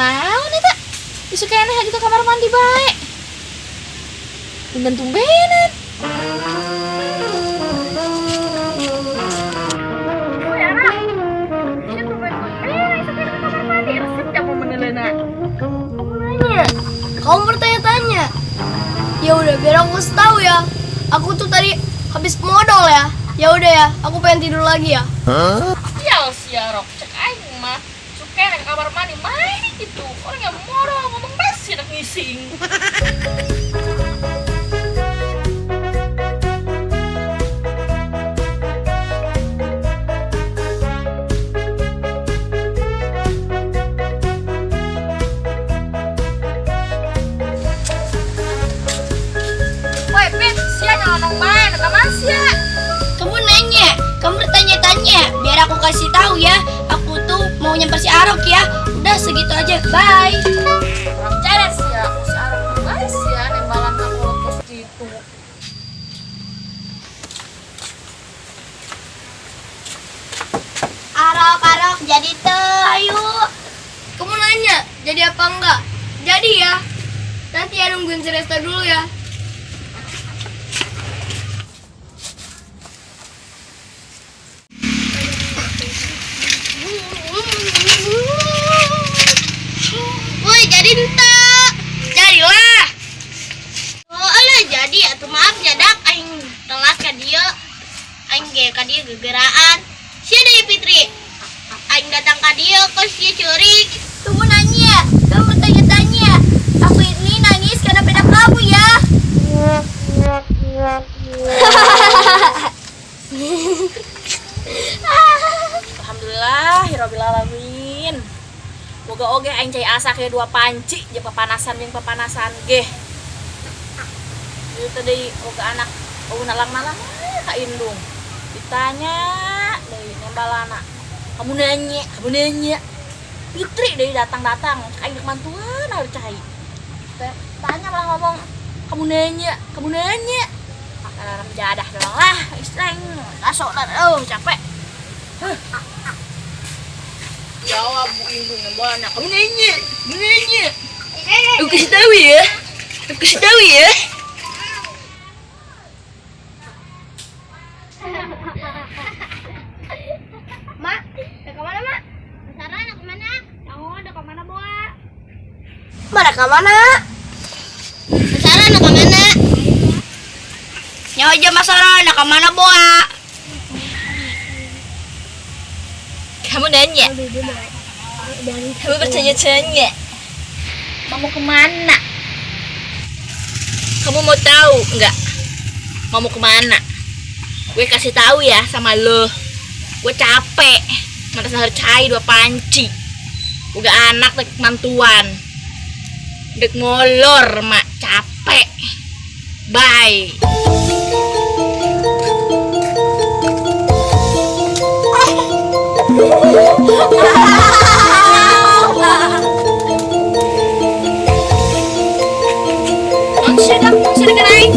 naon eta? Disuka aneh aja ke kamar mandi bae. Tumben-tumbenan. Kamu bertanya-tanya. Ya udah, biar aku kasih tahu ya. Aku tuh tadi habis modal ya. Ya udah ya, aku pengen tidur lagi ya. Ya siarok cek aing mah suka ke kamar mandi main gitu. Orang yang modal ngomong basi nak ngising. Kamu bertanya-tanya, biar aku kasih tahu ya. Aku tuh mau nyamper si Arok ya. Udah segitu aja, bye. Orang ceres ya, si Arok guys ya, nembalan aku lepas gitu. Arok, jadi tuh, ayo. Kamu nanya, jadi apa enggak? Jadi ya. Nanti ya nungguin si Resta dulu ya. Woi, jadi entak. Jadilah. Oh, alah jadi atuh maaf nyadak aing telat ka dieu. Aing ge ka dieu gegeraan. Sia deui Fitri. Aing datang ka dieu kos dia curig. Tunggu nanya. Kamu tanya-tanya. Aku ini nangis karena beda kamu ya. Alhamdulillahirabbil alamin. Boga oge aing cai asa ke dua panci jeung papanasan ge. Ieu teh deui oge anak nalang-nalang ka indung. Ditanya deui nembalana. Kamu nanya. Fitri deui datang-datang aing dek mantuan hareup cai. Tanya malah ngomong kamu nanya. Karena jadah doang lah, istreng. Gasok dah, capek. Jawab Bu Indung nembalana. Kamu nanya. Aku kasih tahu ya. Mak, udah kemana mak? Sarah udah kemana? Kamu udah kemana Boa? Mak udah kemana? Sarah udah kemana? Nyawa aja Mas Sarah udah kemana Boa? Kamu nanya. Kamu bertanya-tanya. Mau kemana? Kamu mau tahu nggak? Mau kemana? Gue kasih tahu ya sama lo. Gue capek. Merasa harus cai dua panci. Uga anak dek mantuan. Dek molor mak capek. Bye. Sudah kan aing?